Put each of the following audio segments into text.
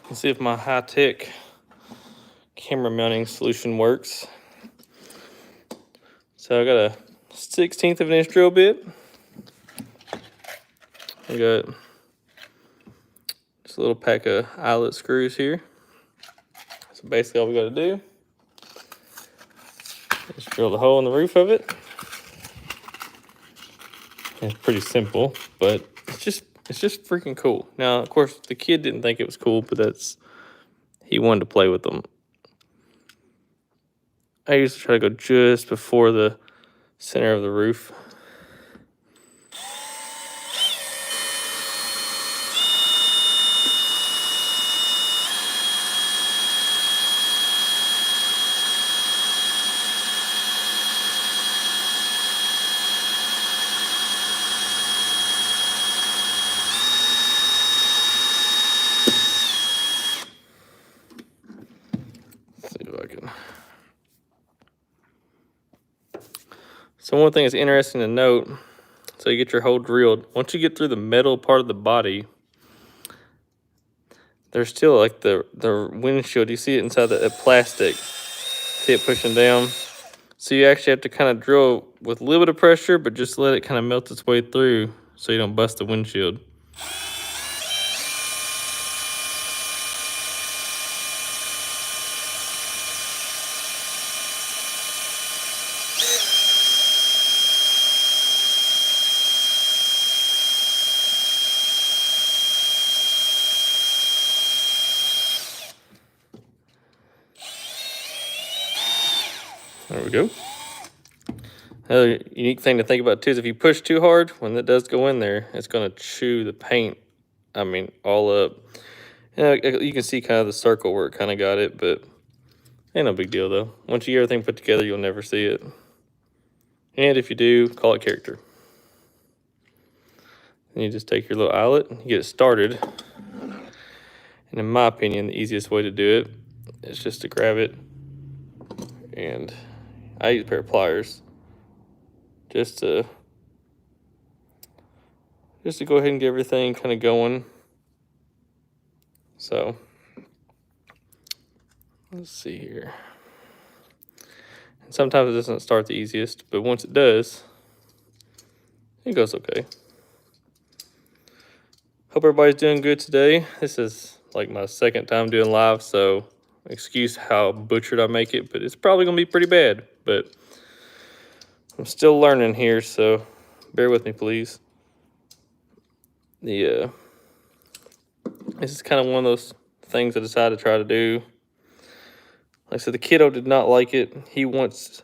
Let's see if my high-tech camera mounting solution works. So I got a 1/16 of an inch drill bit. I got just a little pack of eyelet screws here. So basically all we gotta do is drill the hole in the roof of it. It's pretty simple, but it's just freaking cool. Now, of course, the kid didn't think it was cool, but he wanted to play with them. I usually try to go just before the center of the roof. So one thing that's interesting to note, so you get your hole drilled, once you get through the metal part of the body, there's still like the windshield. You see it inside the plastic. See it pushing down? So you actually have to kind of drill with a little bit of pressure, but just let it kind of melt its way through so you don't bust the windshield. There we go. Another unique thing to think about too is if you push too hard, when it does go in there, it's going to chew the paint, all up. You can see kind of the circle where it kind of got it, but ain't no big deal though. Once you get everything put together, you'll never see it. And if you do, call it character. And you just take your little eyelet and get it started. And in my opinion, the easiest way to do it is just to grab it, and I use a pair of pliers just to go ahead and get everything kind of going. So let's see here. And sometimes it doesn't start the easiest, but once it does, it goes okay. Hope everybody's doing good today. This is like my second time doing live, so excuse how butchered I make it, but it's probably gonna be pretty bad. But I'm still learning here, so bear with me, please. This is kind of one of those things I decided to try to do. Like I said, the kiddo did not like it. He wants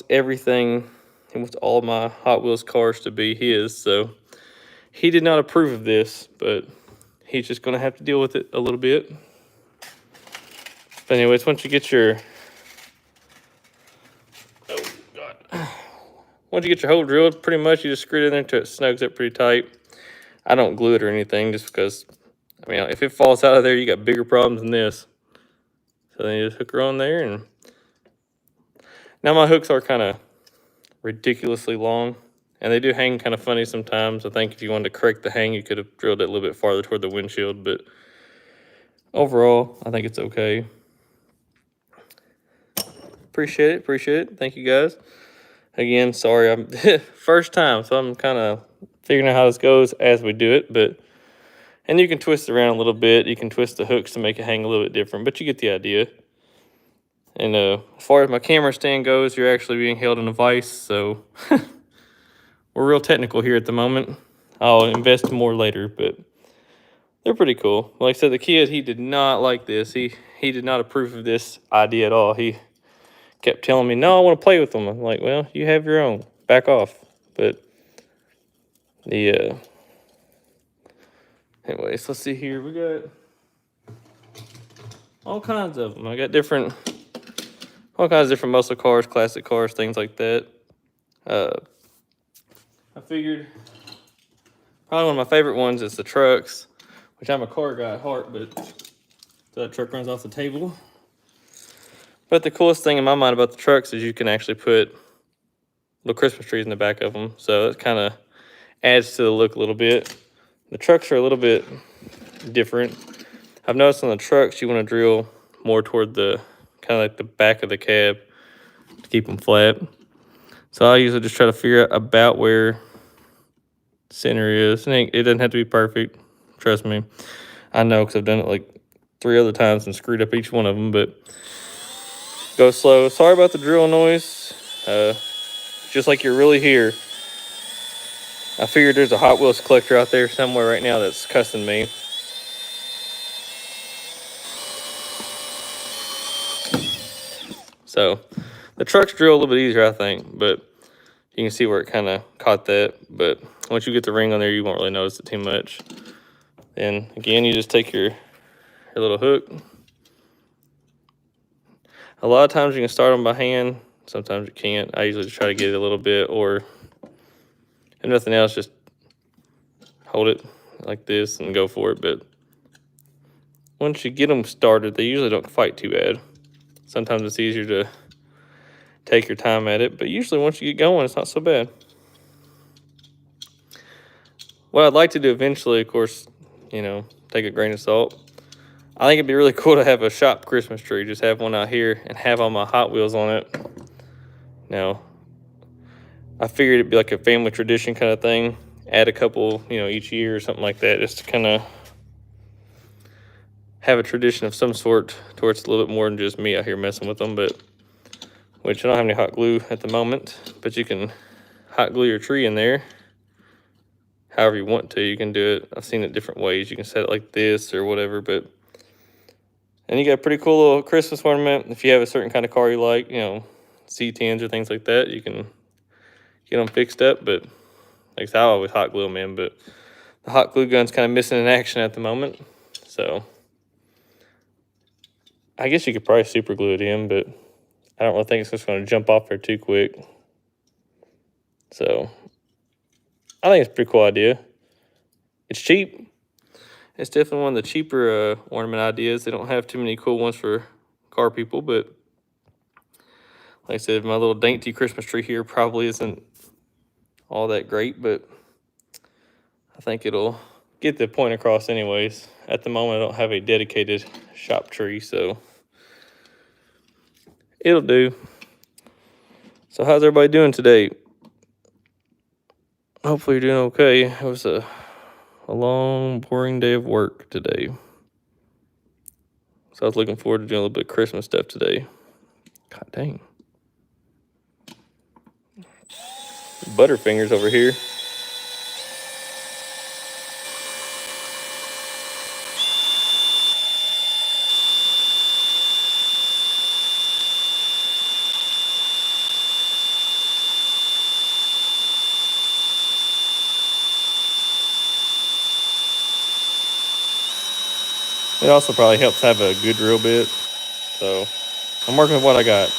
everything. He wants all my Hot Wheels cars to be his, so he did not approve of this, but he's just gonna have to deal with it a little bit. But anyways, once you get your hole drilled, pretty much you just screw it in there until it snugs up pretty tight. I don't glue it or anything just because, if it falls out of there, you got bigger problems than this. So then you just hook her on there, and now my hooks are kind of ridiculously long, and they do hang kind of funny sometimes. I think if you wanted to correct the hang, you could have drilled it a little bit farther toward the windshield, but overall, I think it's okay. Appreciate it. Thank you guys. Again, sorry, I'm first time, so I'm kind of figuring out how this goes as we do it, and you can twist it around a little bit. You can twist the hooks to make it hang a little bit different, but you get the idea. And as far as my camera stand goes, you're actually being held in a vise, so we're real technical here at the moment. I'll invest more later, but they're pretty cool. Like I said, the kid, he did not like this. He did not approve of this idea at all. He kept telling me, no, I want to play with them. I'm like, well, you have your own. Back off. But anyways, let's see here. We got all kinds of them. I got all kinds of different muscle cars, classic cars, things like that. I figured probably one of my favorite ones is the trucks, which I'm a car guy at heart, but that truck runs off the table. But the coolest thing in my mind about the trucks is you can actually put little Christmas trees in the back of them. So it kind of adds to the look a little bit. The trucks are a little bit different. I've noticed on the trucks you want to drill more toward the kind of like the back of the cab to keep them flat. So I usually just try to figure out about where center is. It doesn't have to be perfect. Trust me. I know because I've done it like 3 other times and screwed up each one of them, but go slow. Sorry about the drill noise. Just like you're really here. I figured there's a Hot Wheels collector out there somewhere right now that's cussing me. So the truck's drill a little bit easier, I think, but you can see where it kind of caught that. But once you get the ring on there, you won't really notice it too much. Then again, you just take your little hook. A lot of times you can start them by hand. Sometimes you can't. I usually just try to get it a little bit, or if nothing else, just hold it like this and go for it. But once you get them started, they usually don't fight too bad. Sometimes it's easier to take your time at it, but usually once you get going, it's not so bad. What I'd like to do eventually, of course, take a grain of salt. I think it'd be really cool to have a shop Christmas tree. Just have one out here and have all my Hot Wheels on it. Now, I figured it'd be like a family tradition kind of thing. Add a couple, each year or something like that, just to kind of have a tradition of some sort to where it's a little bit more than just me out here messing with them. But which I don't have any hot glue at the moment, but you can hot glue your tree in there however you want to. You can do it. I've seen it different ways. You can set it like this or whatever, and you got a pretty cool little Christmas ornament. If you have a certain kind of car you like, C10s or things like that, you can get them fixed up. But like I said, I always hot glue them in, but the hot glue gun's kind of missing in action at the moment. So I guess you could probably super glue it in, but I don't really think it's just going to jump off there too quick. So I think it's a pretty cool idea. It's cheap. It's definitely one of the cheaper ornament ideas. They don't have too many cool ones for car people, but like I said, my little dainty Christmas tree here probably isn't all that great, but I think it'll get the point across anyways. At the moment, I don't have a dedicated shop tree, so it'll do. So how's everybody doing today? Hopefully you're doing okay. It was a long, boring day of work today. So I was looking forward to doing a little bit of Christmas stuff today. God dang. Butterfingers over here. It also probably helps have a good drill bit. So I'm working with what I got.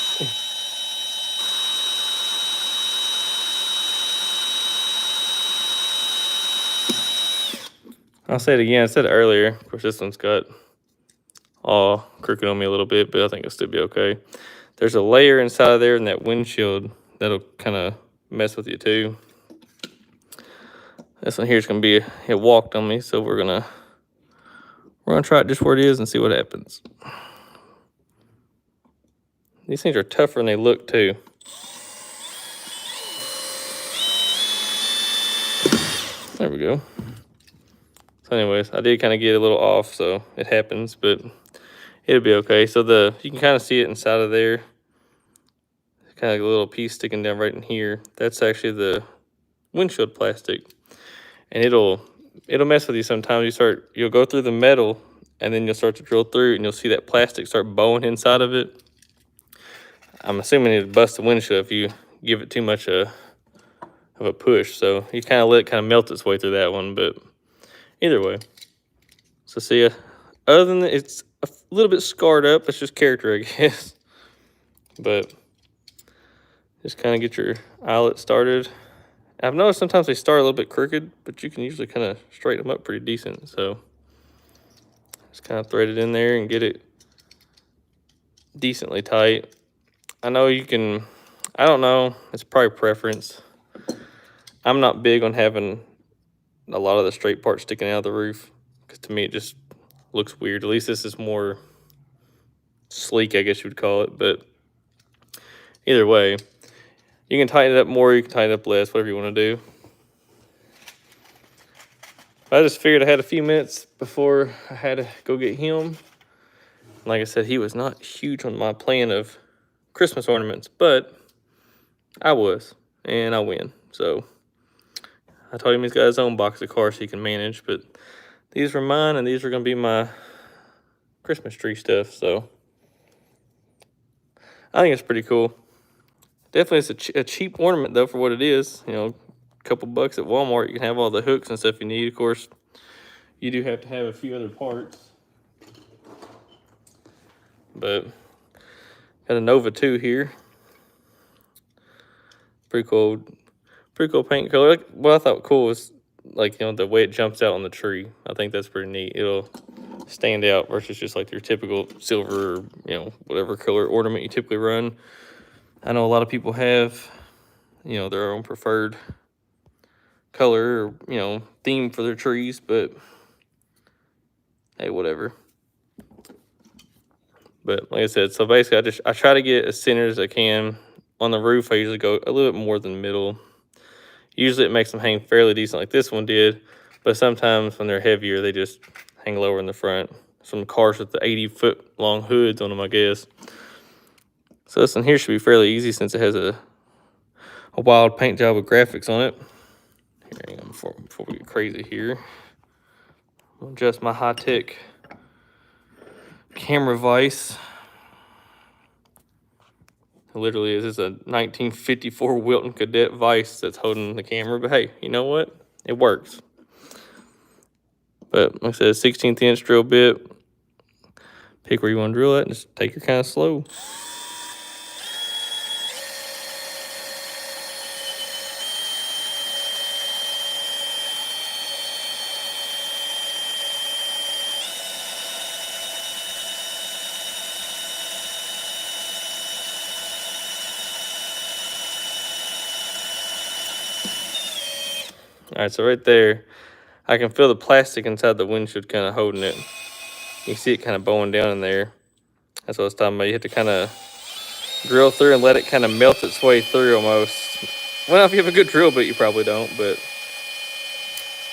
I'll say it again. I said it earlier. Of course, this one's got all crooked on me a little bit, but I think it'll still be okay. There's a layer inside of there in that windshield that'll kind of mess with you too. This one here is going to be, it walked on me, so we're gonna try it just where it is and see what happens. These things are tougher than they look too. There we go. So anyways, I did kind of get a little off, so it happens, but it'll be okay. So you can kind of see it inside of there. It's kind of like a little piece sticking down right in here. That's actually the windshield plastic. And it'll mess with you sometimes. You'll go through the metal and then you'll start to drill through and you'll see that plastic start bowing inside of it. I'm assuming it'll bust the windshield if you give it too much of a push. So you kind of let it kind of melt its way through that one, but either way. So see, other than that, it's a little bit scarred up. It's just character, I guess. But just kind of get your eyelet started. I've noticed sometimes they start a little bit crooked, but you can usually kind of straighten them up pretty decent. So just kind of thread it in there and get it decently tight. I know you can, I don't know, it's probably preference. I'm not big on having a lot of the straight parts sticking out of the roof, because to me it just looks weird. At least this is more sleek, I guess you would call it. But either way, you can tighten it up more, you can tighten it up less, whatever you want to do. I just figured I had a few minutes before I had to go get him. Like I said, he was not huge on my plan of Christmas ornaments, but I was, and I win. So I told him he's got his own box of cars he can manage, but these were mine, and these were going to be my Christmas tree stuff. So I think it's pretty cool. Definitely it's a cheap ornament, though, for what it is. You know, a couple bucks at Walmart, you can have all the hooks and stuff you need. Of course, you do have to have a few other parts. But got a Nova 2 here. Pretty cool paint color. Like, what I thought cool was, like, you know, the way it jumps out on the tree. I think that's pretty neat. It'll stand out versus just like your typical silver, or, you know, whatever color ornament you typically run. I know a lot of people have, you know, their own preferred color or, you know, theme for their trees, but hey, whatever. But like I said, so basically I try to get as centered as I can. On the roof, I usually go a little bit more than the middle. Usually it makes them hang fairly decent like this one did, but sometimes when they're heavier, they just hang lower in the front. Some cars with the 80-foot long hoods on them, I guess. So this one here should be fairly easy since it has a wild paint job with graphics on it. Here, hang on, before we get crazy here. I'll adjust my high-tech camera vise. It literally is a 1954 Wilton Cadet vise that's holding the camera, but hey, you know what? It works. But like I said, 16th inch drill bit. Pick where you want to drill it and just take your kind of slow. All right, so right there, I can feel the plastic inside the windshield kind of holding it. You see it kind of bowing down in there. That's what I was talking about. You have to kind of drill through and let it kind of melt its way through almost. Well, if you have a good drill bit, you probably don't, but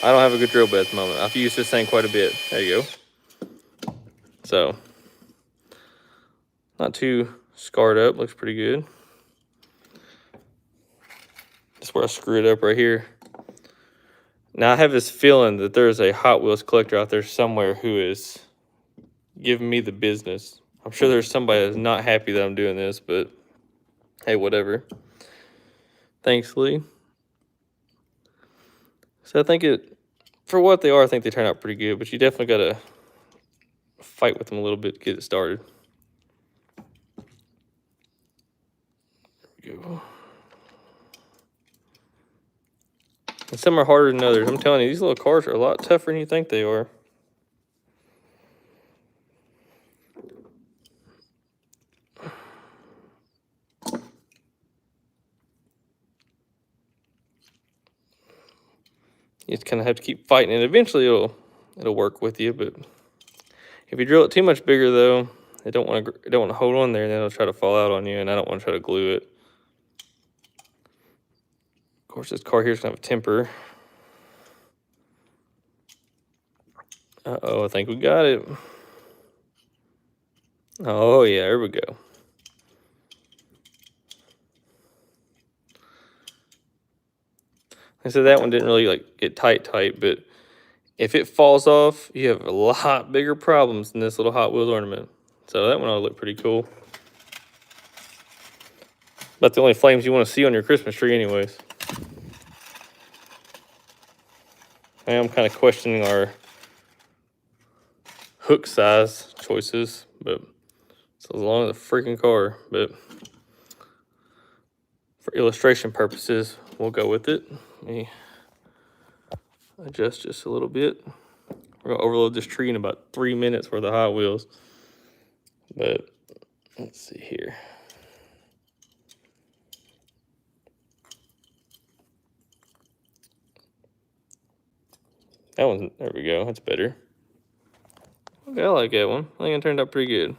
I don't have a good drill bit at the moment. I've used this thing quite a bit. There you go. So, not too scarred up. Looks pretty good. That's where I screwed up right here. Now, I have this feeling that there's a Hot Wheels collector out there somewhere who is giving me the business. I'm sure there's somebody that's not happy that I'm doing this, but hey, whatever. Thanks, Lee. So I think for what they are, I think they turn out pretty good, but you definitely got to fight with them a little bit to get it started. There we go. And some are harder than others. I'm telling you, these little cars are a lot tougher than you think they are. You just kind of have to keep fighting, and eventually it'll work with you. But if you drill it too much bigger, though, they don't want to hold on there, and then it'll try to fall out on you. And I don't want to try to glue it. Of course, this car here is gonna have a temper. Uh-oh, I think we got it. Oh yeah, there we go. I said that one didn't really like get tight, but if it falls off, you have a lot bigger problems than this little Hot Wheels ornament. So that one ought to look pretty cool. About the only flames you want to see on your Christmas tree anyways. I am kind of questioning our hook size choices, but it's as long as a freaking car. But for illustration purposes, we'll go with it. Let me adjust just a little bit. We're gonna overload this tree in about 3 minutes worth of Hot Wheels. But let's see here. That one, there we go, that's better. Okay, I like that one. I think it turned out pretty good.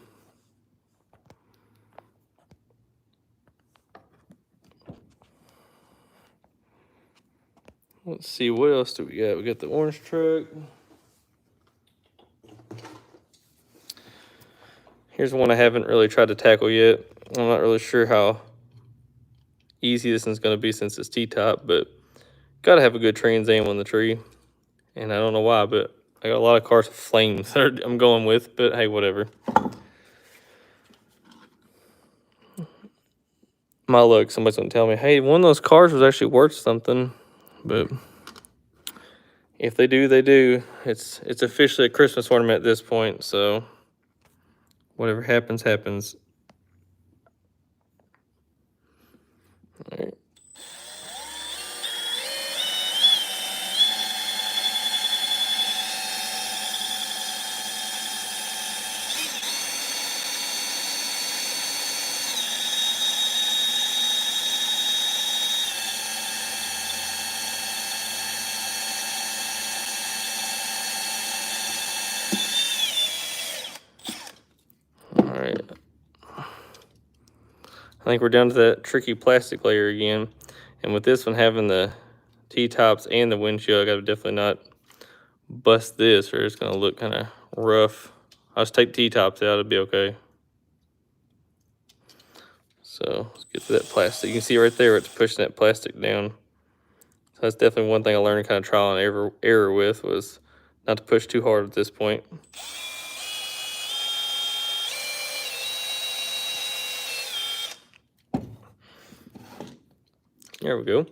Let's see, what else do we got? We got the orange truck. Here's one I haven't really tried to tackle yet. I'm not really sure how easy this one's going to be since it's T-top, but got to have a good Trans Am on the tree. And I don't know why, but I got a lot of cars with flames that I'm going with, but hey, whatever. My luck, somebody's going to tell me, hey, one of those cars was actually worth something, but if they do, they do. It's officially a Christmas ornament at this point, so whatever happens, happens. All right. All right. I think we're down to that tricky plastic layer again. And with this one having the T-tops and the windshield, I gotta definitely not bust this or it's gonna look kind of rough. I'll just take T-tops out, it'll be okay. So let's get to that plastic. You can see right there it's pushing that plastic down. So that's definitely one thing I learned kind of trial and error with, was not to push too hard at this point. There we go.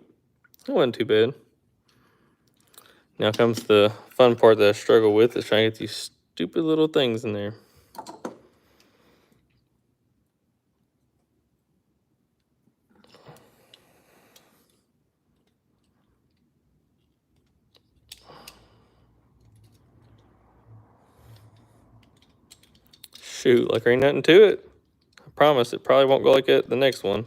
That wasn't too bad. Now comes the fun part that I struggle with, is trying to get these stupid little things in there. Shoot, like there ain't nothing to it. I promise it probably won't go like that the next one.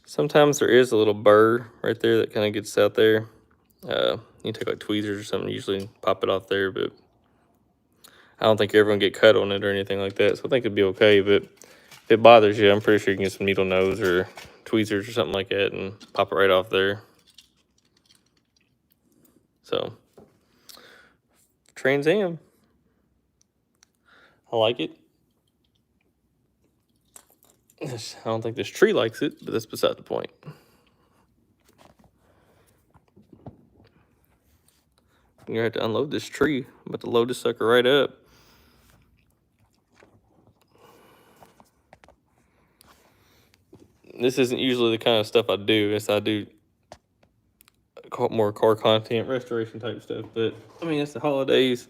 Sometimes there is a little burr right there that kind of gets out there. You take like tweezers or something, usually pop it off there, but I don't think you're ever gonna get cut on it or anything like that. So I think it'd be okay, but if it bothers you, I'm pretty sure you can get some needle nose or tweezers or something like that and pop it right off there. So, Trans Am. I like it. I don't think this tree likes it, but that's beside the point. You're gonna have to unload this tree. I'm about to load this sucker right up. This isn't usually the kind of stuff I do. I do more car content, restoration type stuff. But I mean, it's the holidays,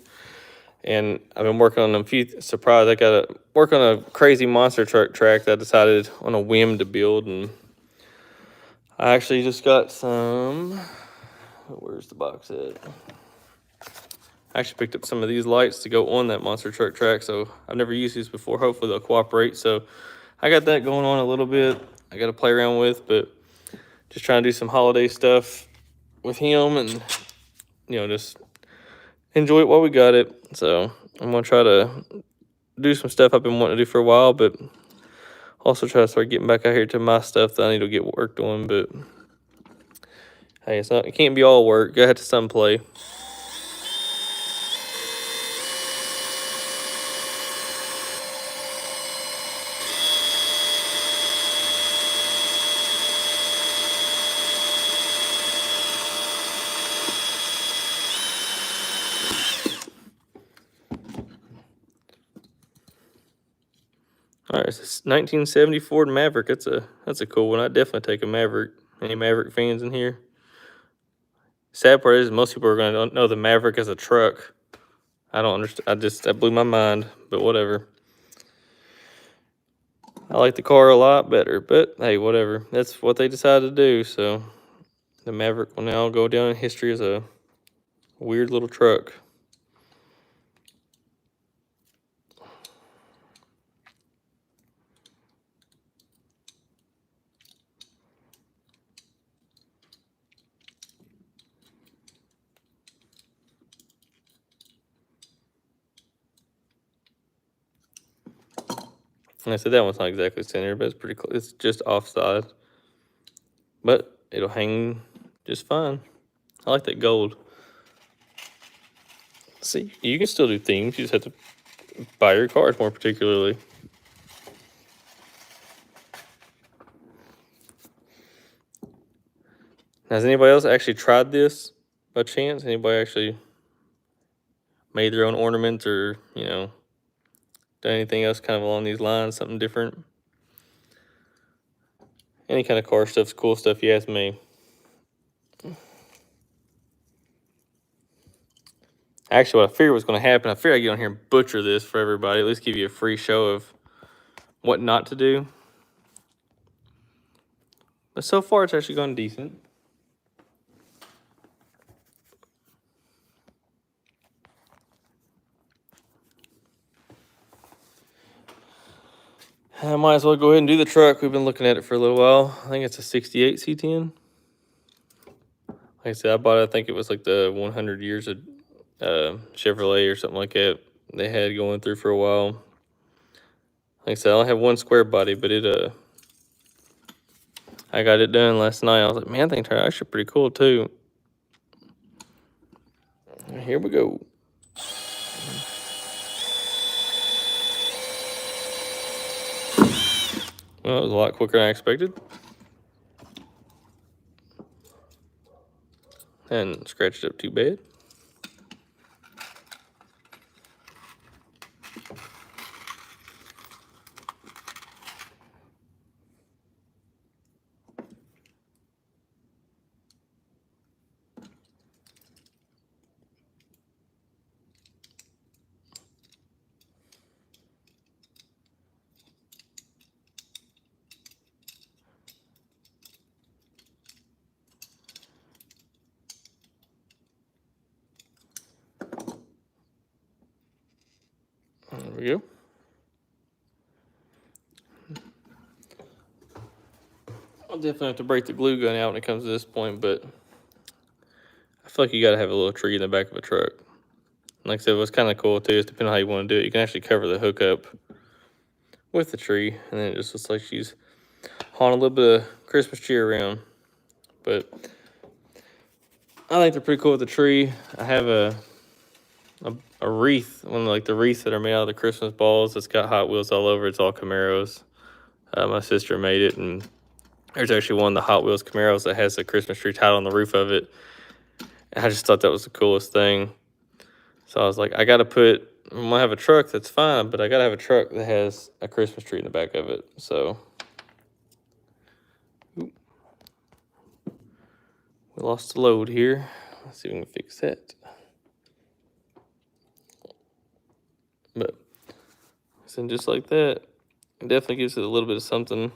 and I've been working on a few. Surprise! I got to work on a crazy monster truck track that I decided on a whim to build, and I actually just got some. Where's the box at? I actually picked up some of these lights to go on that monster truck track, so I've never used these before. Hopefully they'll cooperate. So I got that going on a little bit. I got to play around with, but just trying to do some holiday stuff with him and, you know, just enjoy it while we got it. So I'm going to try to do some stuff I've been wanting to do for a while, but also try to start getting back out here to my stuff that I need to get worked on. But hey, it can't be all work. Gotta have to some play. All right, it's a 1970 Ford Maverick. That's a cool one. I'd definitely take a Maverick. Any Maverick fans in here? Sad part is most people are going to know the Maverick as a truck. I don't understand. That blew my mind, but whatever. I like the car a lot better, but hey, whatever. That's what they decided to do, so the Maverick will now go down in history as a weird little truck. And I said that one's not exactly center, but it's pretty close. It's just offside, but it'll hang just fine. I like that gold. See, you can still do themes. You just have to buy your cards more particularly. Has anybody else actually tried this by chance? Anybody actually made their own ornaments or, you know, done anything else kind of along these lines, something different? Any kind of car stuff's cool stuff, you ask me. Actually, what I figured was going to happen, I figured I'd get on here and butcher this for everybody, at least give you a free show of what not to do. But so far, it's actually gone decent. I might as well go ahead and do the truck. We've been looking at it for a little while. I think it's a 68 C10. Like I said, I bought it, I think it was like the 100 years of Chevrolet or something like that they had going through for a while. Like I said, I only have one square body, but it I got it done last night. I was like, man, that thing turned out actually pretty cool too. Here we go. Well, it was a lot quicker than I expected. And scratched up too bad. There we go. I'll definitely have to break the glue gun out when it comes to this point, but I feel like you gotta have a little tree in the back of a truck. Like I said, what's kind of cool too is depending on how you want to do it, you can actually cover the hook up with the tree, and then it just looks like she's hauling a little bit of Christmas cheer around. But I think they're pretty cool with the tree. I have a wreath, one of like the wreaths that are made out of the Christmas balls. It's got Hot Wheels all over. It's all Camaros. My sister made it, and there's actually one of the Hot Wheels Camaros that has a Christmas tree tied on the roof of it. And I just thought that was the coolest thing. So I was like, I'm gonna have a truck, that's fine, but I gotta have a truck that has a Christmas tree in the back of it. So we lost the load here. Let's see if we can fix that. But so just like that, it definitely gives it a little bit of something.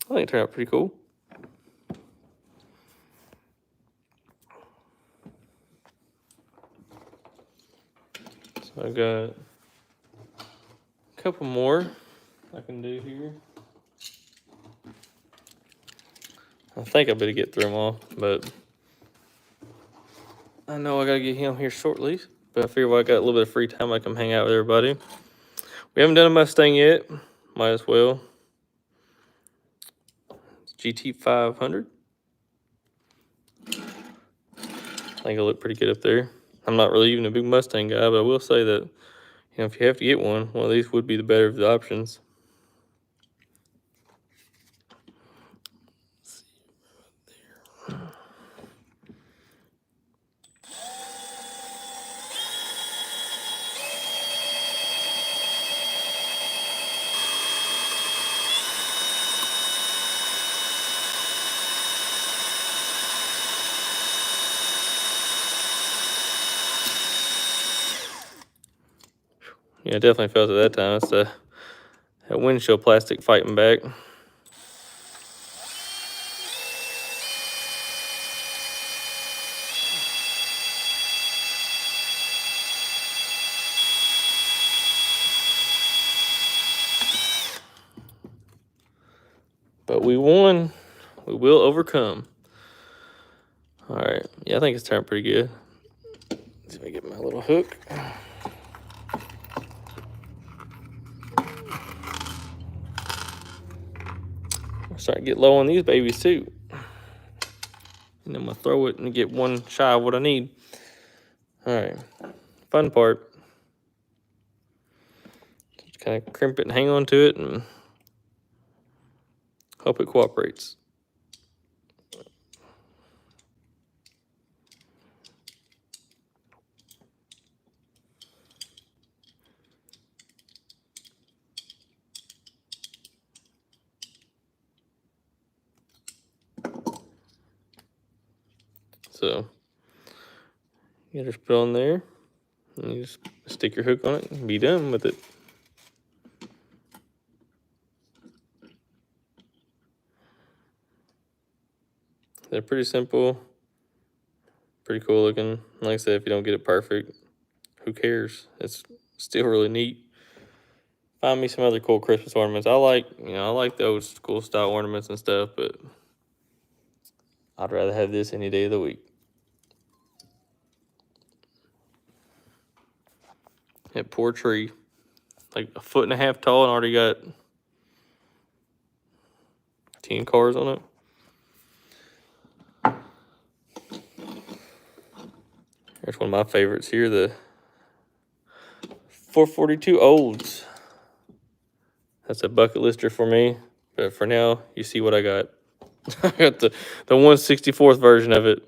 I think it turned out pretty cool. So I got a couple more I can do here. I think I better get through them all, but I know I gotta get him here shortly. But I figure while I got a little bit of free time, I can hang out with everybody. We haven't done a Mustang yet. Might as well. It's GT 500. I think it'll look pretty good up there. I'm not really even a big Mustang guy, but I will say that, you know, if you have to get one of these would be the better of the options. Yeah, I definitely felt it that time. It's that windshield plastic fighting back. But we won. We will overcome. All right. Yeah, I think it's turned pretty good. Let's see if I get my little hook. starting to get low on these babies too. And I'm gonna throw it and get one shy of what I need. All right, fun part. Just kind of crimp it and hang on to it and hope it cooperates. So you just put it on there and you just stick your hook on it and be done with it. They're pretty simple, pretty cool looking. Like I said, if you don't get it perfect, who cares? It's still really neat. Find me some other cool Christmas ornaments. I like the old school style ornaments and stuff, but I'd rather have this any day of the week. That poor tree, like 1.5 feet tall and already got 10 cars on it. There's one of my favorites here, the 442 Olds. That's a bucket lister for me, but for now, you see what I got. I got the 1/64th version of it.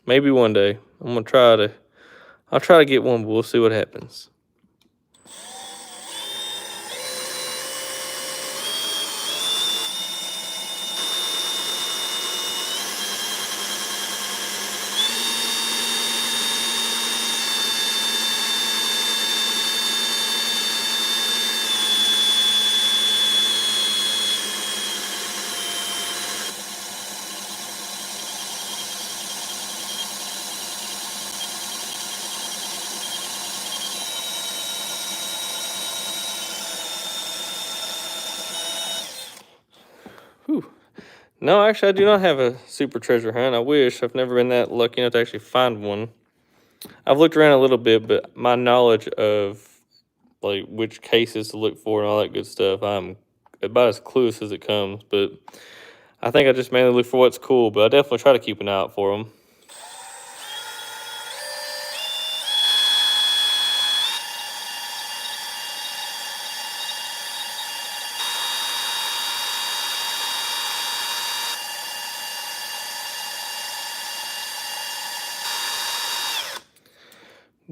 Maybe one day I'll try to get one, but we'll see what happens. Whew. No, actually, I do not have a super treasure hunt. I wish. I've never been that lucky enough to actually find one. I've looked around a little bit, but my knowledge of like which cases to look for and all that good stuff, I'm about as clueless as it comes. But I think I just mainly look for what's cool, but I definitely try to keep an eye out for them.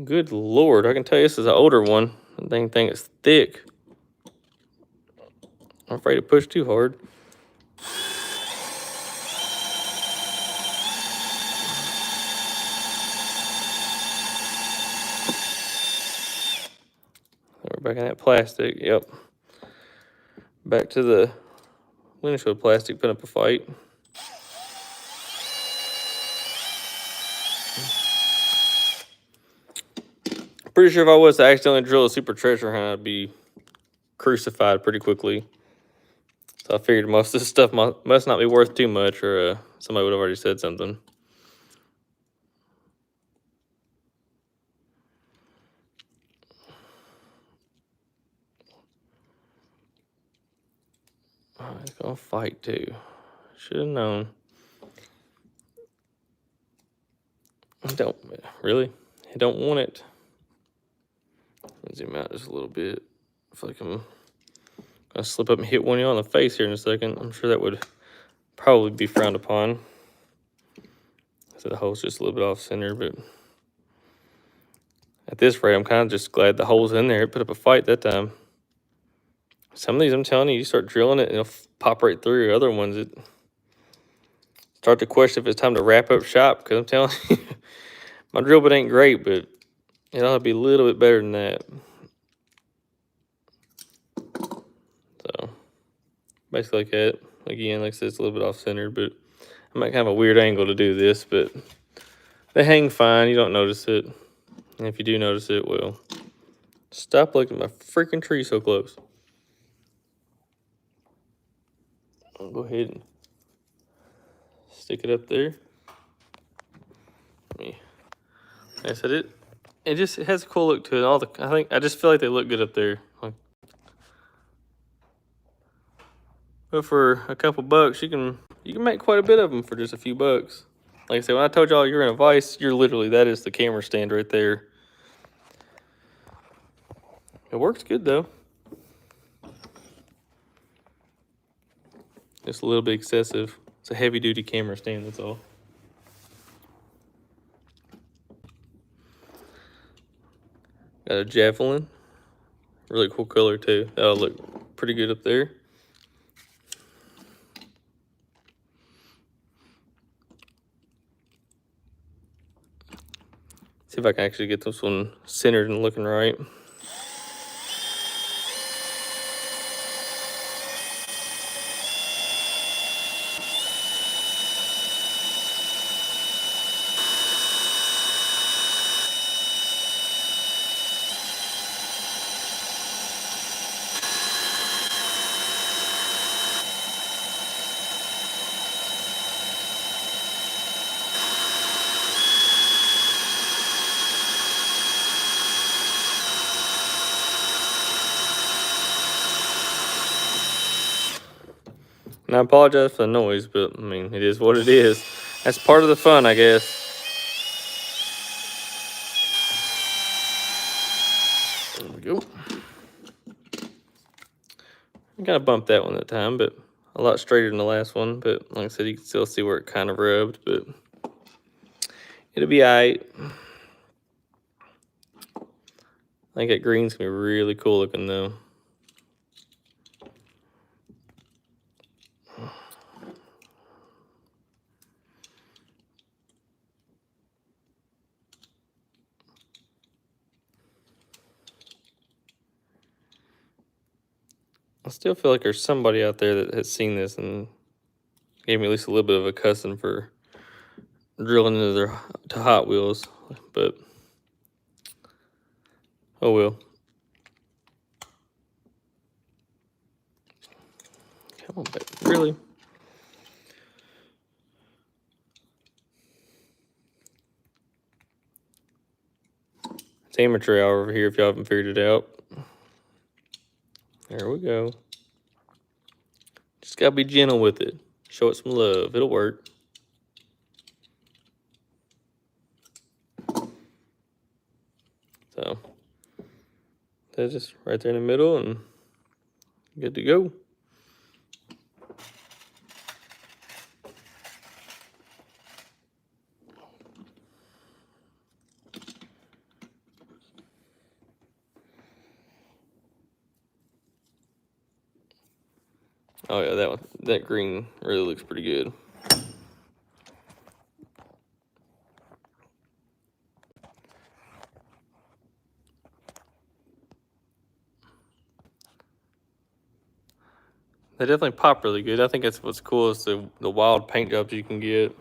Good Lord, I can tell you this is an older one. The thing is thick. I'm afraid to push too hard. We're back in that plastic, yep. Back to the windshield plastic, putting up a fight. Pretty sure if I was to accidentally drill a super treasure hunt, I'd be crucified pretty quickly. So I figured most of this stuff must not be worth too much, or somebody would have already said something. Oh, it's gonna fight too. Should have known. I don't really. I don't want it. Let me zoom out just a little bit. I feel like I'm gonna slip up and hit one of you on the face here in a second. I'm sure that would probably be frowned upon. So the hole's just a little bit off center, but at this rate, I'm kind of just glad the hole's in there. It put up a fight that time. Some of these, I'm telling you, you start drilling it and it'll pop right through. Other ones, it start to question if it's time to wrap up shop, because I'm telling you, my drill bit ain't great, but it ought to be a little bit better than that. So basically like that. Again, like I said, it's a little bit off center, but I'm at kind of a weird angle to do this, but they hang fine. You don't notice it. And if you do notice it, well, stop looking at my freaking tree so close. I'll go ahead and stick it up there. Like I said, it has a cool look to it. I just feel like they look good up there. Like, But for a couple bucks, you can make quite a bit of them for just a few bucks. Like I said, when I told y'all you're in a vise, that is the camera stand right there. It works good though. Just a little bit excessive. It's a heavy duty camera stand, that's all. Got a javelin. Really cool color too. That'll look pretty good up there. See if I can actually get this one centered and looking right. And I apologize for the noise, but I mean, it is what it is. That's part of the fun, I guess. There we go. I kind of bumped that one that time, but a lot straighter than the last one. But like I said, you can still see where it kind of rubbed, but it'll be all right. I think that green's gonna be really cool looking though. I still feel like there's somebody out there that has seen this and gave me at least a little bit of a cussing for drilling into to Hot Wheels, but oh well. Come on, baby. Really? It's amateur hour over here if y'all haven't figured it out. There we go. Just gotta be gentle with it. Show it some love. It'll work. So that's just right there in the middle and good to go. Oh yeah, that green really looks pretty good. They definitely pop really good. I think that's what's cool is the wild paint jobs you can get.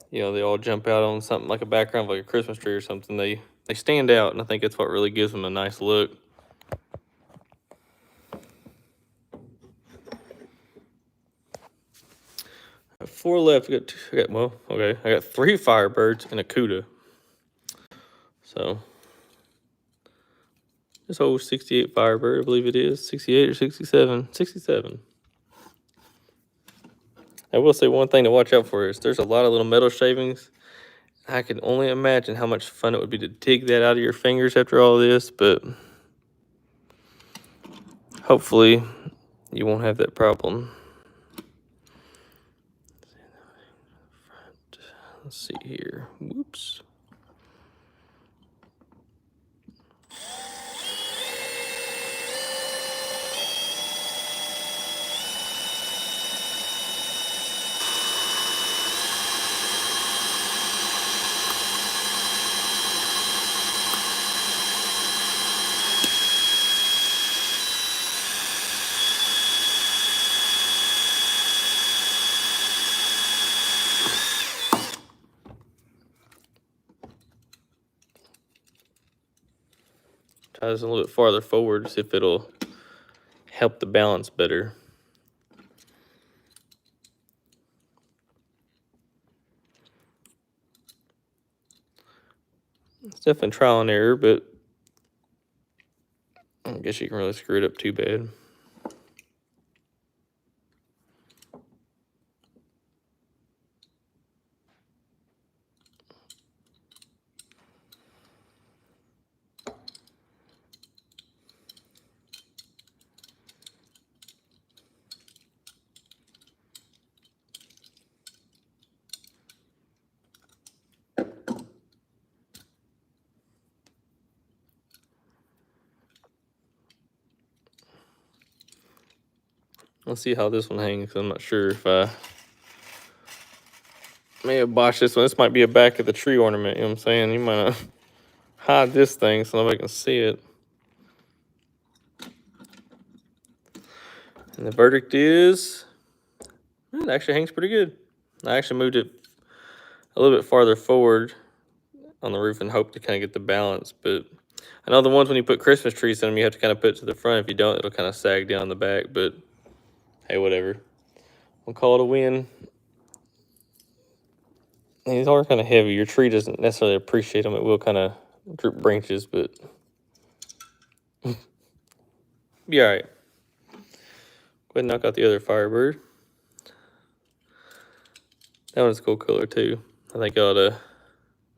You know, they all jump out on something like a background, like a Christmas tree or something. They stand out, and I think that's what really gives them a nice look. 4 left. I got 3 Firebirds and a Cuda. So this old 68 Firebird, I believe it is 68 or 67. 67. I will say one thing to watch out for is there's a lot of little metal shavings. I can only imagine how much fun it would be to dig that out of your fingers after all this, but hopefully you won't have that problem. Let's see here. Whoops. Try this a little bit farther forward, see if it'll help the balance better. It's definitely trial and error, but I don't guess you can really screw it up too bad. Let's see how this one hangs. I'm not sure if I may have botched this one. This might be a back of the tree ornament, you know what I'm saying? You might not hide this thing so nobody can see it. And the verdict is, it actually hangs pretty good. I actually moved it a little bit farther forward on the roof and hoped to kind of get the balance. But I know the ones when you put Christmas trees in them, you have to kind of put it to the front. If you don't, it'll kind of sag down the back. But hey, whatever. We'll call it a win. These are kind of heavy. Your tree doesn't necessarily appreciate them. It will kind of droop branches, but be all right. Go ahead and knock out the other Firebird. That one's a cool color too. I think it ought to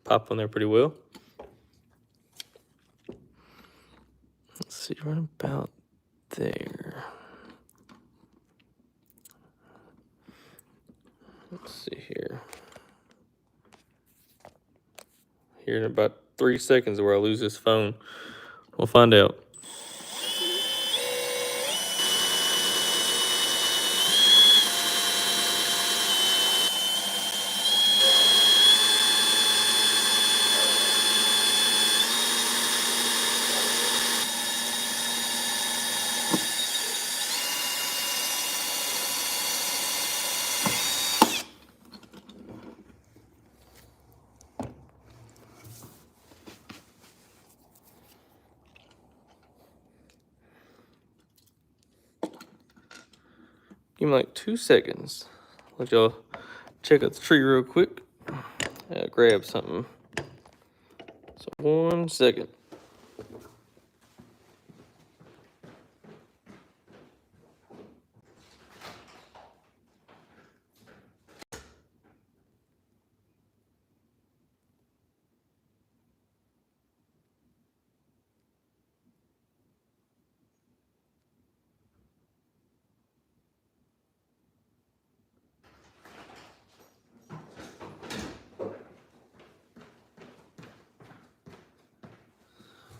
pop on there pretty well. Let's see, right about there. Let's see here. Here in about 3 seconds where I lose this phone. We'll find out. Give me like 2 seconds. Let y'all check out the tree real quick. Grab something. So 1 second.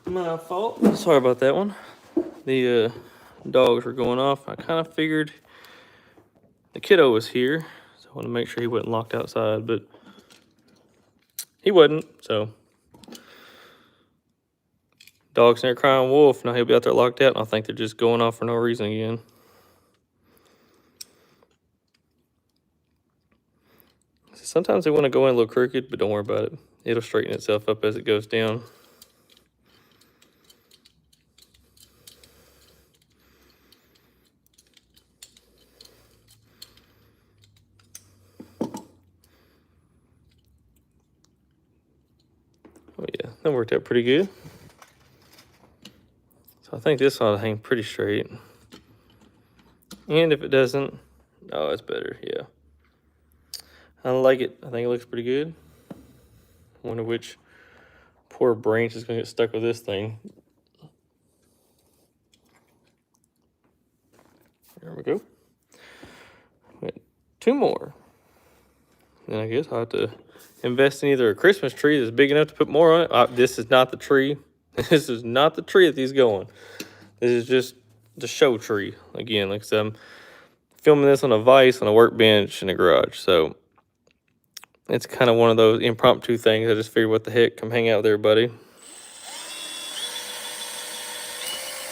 My fault. Sorry about that one. The dogs were going off. I kind of figured the kiddo was here, so I want to make sure he wasn't locked outside, but he wasn't. So dog's in there crying wolf. Now he'll be out there locked out, and I think they're just going off for no reason again. Sometimes they want to go in a little crooked, but don't worry about it. It'll straighten itself up as it goes down. Oh yeah, that worked out pretty good. So I think this ought to hang pretty straight. And if it doesn't, oh, it's better, yeah. I like it. I think it looks pretty good. Wonder which poor branch is gonna get stuck with this thing. There we go. Wait, 2 more. Then I guess I'll have to invest in either a Christmas tree that's big enough to put more on it. This is not the tree. This is not the tree that he's going. This is just the show tree. Again, like I said, I'm filming this on a vise on a workbench in a garage. So it's kind of one of those impromptu things. I just figured, what the heck, come hang out there, buddy.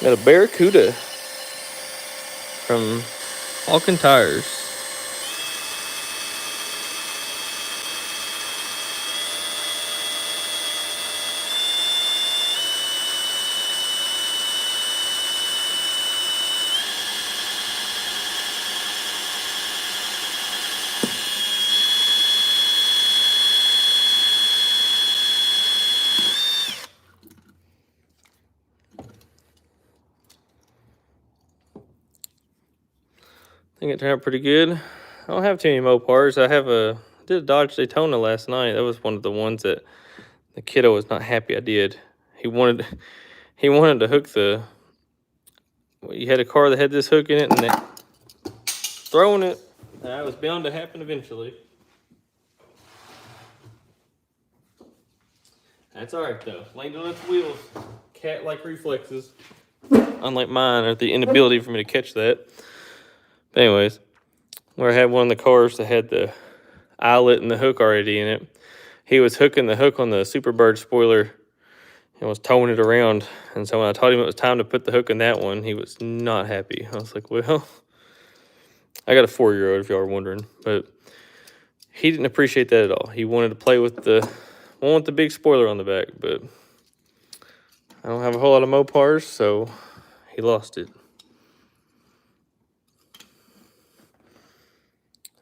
Got a Barracuda from Falcon Tires. I think it turned out pretty good. I don't have too many Mopars. I did a Dodge Daytona last night. That was one of the ones that the kiddo was not happy I did. He wanted to hook the. You had a car that had this hook in it, and throwing it. That was bound to happen eventually. That's all right though. Landed on its wheels, cat-like reflexes, unlike mine, or the inability for me to catch that. But anyways, where I had one of the cars that had the eyelet and the hook already in it, he was hooking the hook on the Superbird spoiler and was towing it around. And so when I told him it was time to put the hook in that one, he was not happy. I was like, well, I got a 4-year-old if y'all are wondering, but he didn't appreciate that at all. He wanted to play with the big spoiler on the back, but I don't have a whole lot of Mopars, so he lost it.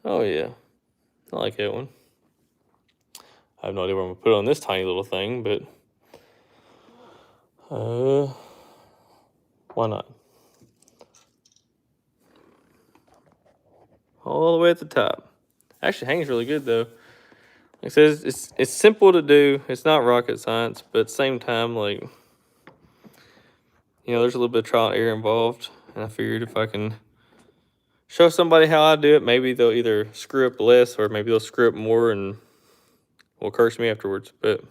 Oh yeah, I like that one. I have no idea where I'm gonna put it on this tiny little thing, but why not? All the way at the top. Actually hangs really good though. Like I said, it's simple to do. It's not rocket science, but at the same time, like, you know, there's a little bit of trial and error involved. And I figured if I can show somebody how I do it, maybe they'll either screw up less or maybe they'll screw up more and will curse me afterwards. But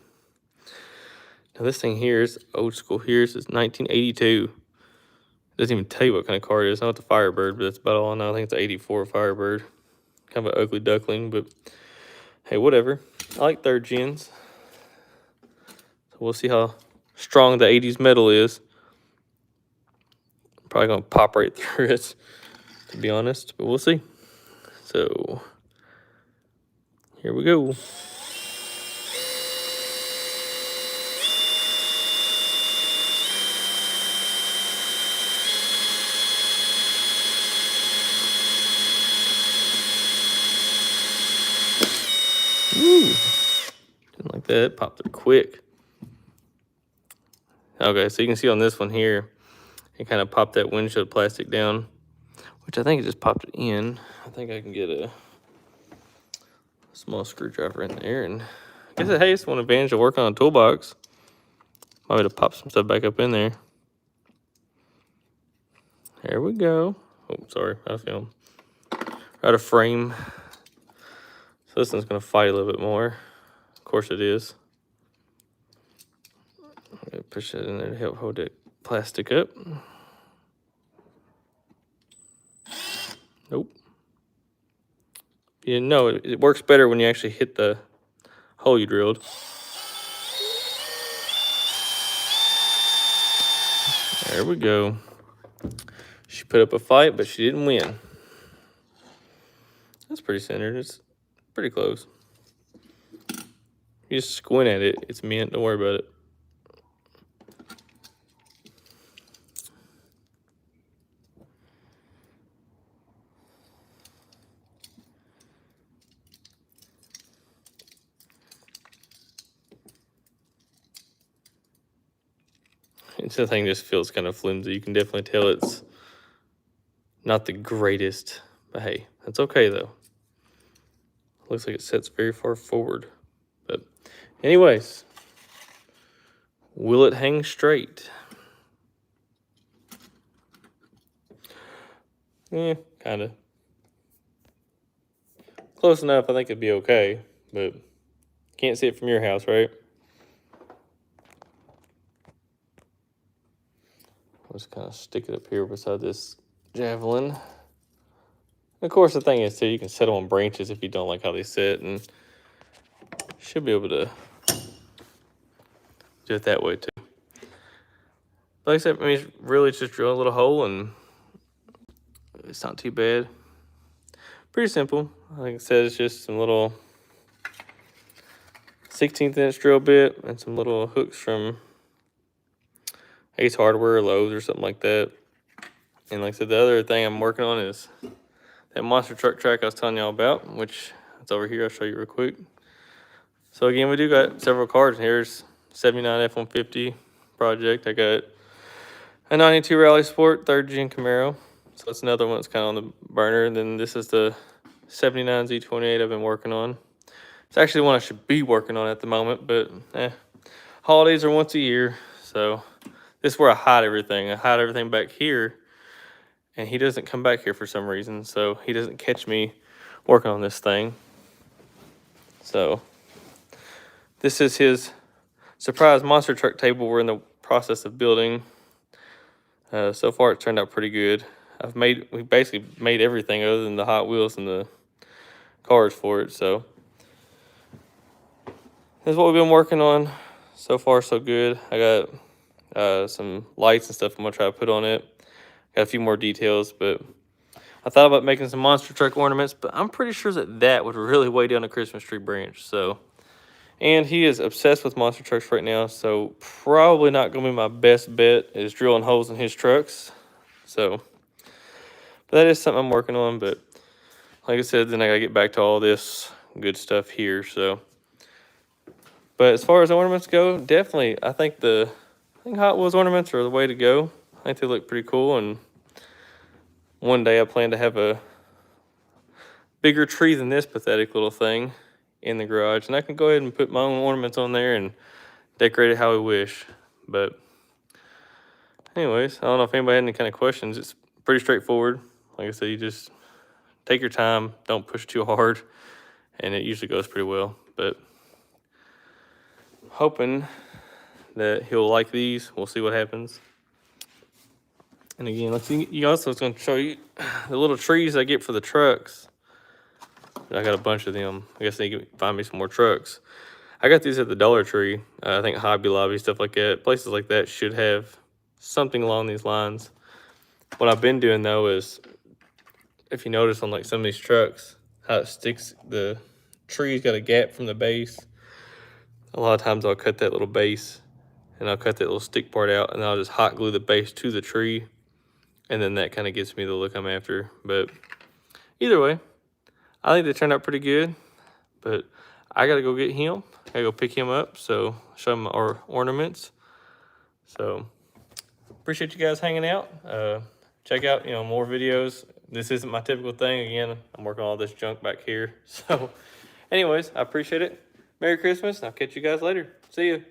now this thing here is old school. Here's 1982. Doesn't even tell you what kind of car it is. Not the Firebird, but that's about all I know. I think it's an 84 Firebird. Kind of an ugly duckling, but hey, whatever. I like third gens. So we'll see how strong the 80s metal is. I'm probably gonna pop right through it, to be honest, but we'll see. So here we go. Ooh, didn't like that. Popped it quick. Okay, so you can see on this one here, it kind of popped that windshield plastic down, which I think it just popped it in. I think I can get a small screwdriver in there, and I guess, hey, it's one advantage of working on a toolbox. Might be able to pop some stuff back up in there. There we go. Oh, sorry, out of film. Out of frame. So this one's gonna fight a little bit more. Of course it is. I'm gonna push that in there to help hold that plastic up. Nope. You know, it works better when you actually hit the hole you drilled. There we go. She put up a fight, but she didn't win. That's pretty centered. It's pretty close. You just squint at it, it's mint. Don't worry about it. The thing just feels kind of flimsy. You can definitely tell it's not the greatest, but hey, that's okay though. Looks like it sets very far forward. But anyways, will it hang straight? Yeah, kind of. Close enough, I think it'd be okay, but can't see it from your house, right? I'll just kind of stick it up here beside this javelin. Of course, the thing is, too, you can set them on branches if you don't like how they sit, and should be able to do it that way, too. Like I said, I mean, really just drill a little hole, and it's not too bad. Pretty simple. Like I said, it's just some little 16th inch drill bit and some little hooks from Ace Hardware or Lowe's or something like that. And like I said, the other thing I'm working on is that monster truck track I was telling y'all about, which it's over here. I'll show you real quick. So again, we do got several cars. Here's 79 F-150 project. I got a 92 Rally Sport 3rd Gen Camaro. So that's another one that's kind of on the burner. And then this is the 79 Z28 I've been working on. It's actually one I should be working on at the moment, but holidays are once a year. So this is where I hide everything. I hide everything back here, and he doesn't come back here for some reason. So he doesn't catch me working on this thing. So this is his surprise monster truck table we're in the process of building. So far, it turned out pretty good. we basically made everything other than the Hot Wheels and the cars for it. So that's what we've been working on. So far, so good. I got some lights and stuff I'm gonna try to put on it. Got a few more details, but I thought about making some monster truck ornaments, but I'm pretty sure that would really weigh down a Christmas tree branch. So, and he is obsessed with monster trucks right now, so probably not gonna be my best bet is drilling holes in his trucks. So, but that is something I'm working on. But like I said, then I gotta get back to all this good stuff here. So, but as far as ornaments go, definitely I think Hot Wheels ornaments are the way to go. I think they look pretty cool, and one day I plan to have a bigger tree than this pathetic little thing in the garage, and I can go ahead and put my own ornaments on there and decorate it how I wish. But anyways, I don't know if anybody had any kind of questions. It's pretty straightforward. Like I said, you just take your time, don't push too hard, and it usually goes pretty well. But hoping that he'll like these. We'll see what happens. And again, let's see. You also was going to show you the little trees I get for the trucks. I got a bunch of them. I guess they can find me some more trucks. I got these at the Dollar Tree. I think Hobby Lobby, stuff like that. Places like that should have something along these lines. What I've been doing though is, if you notice on like some of these trucks, how it sticks, the tree's got a gap from the base. A lot of times I'll cut that little base and I'll cut that little stick part out, and I'll just hot glue the base to the tree. And then that kind of gives me the look I'm after. But either way, I think they turned out pretty good. But I gotta go get him. I gotta go pick him up. So show him our ornaments. So appreciate you guys hanging out. Check out, more videos. This isn't my typical thing. Again, I'm working on all this junk back here. So anyways, I appreciate it. Merry Christmas, and I'll catch you guys later. See you.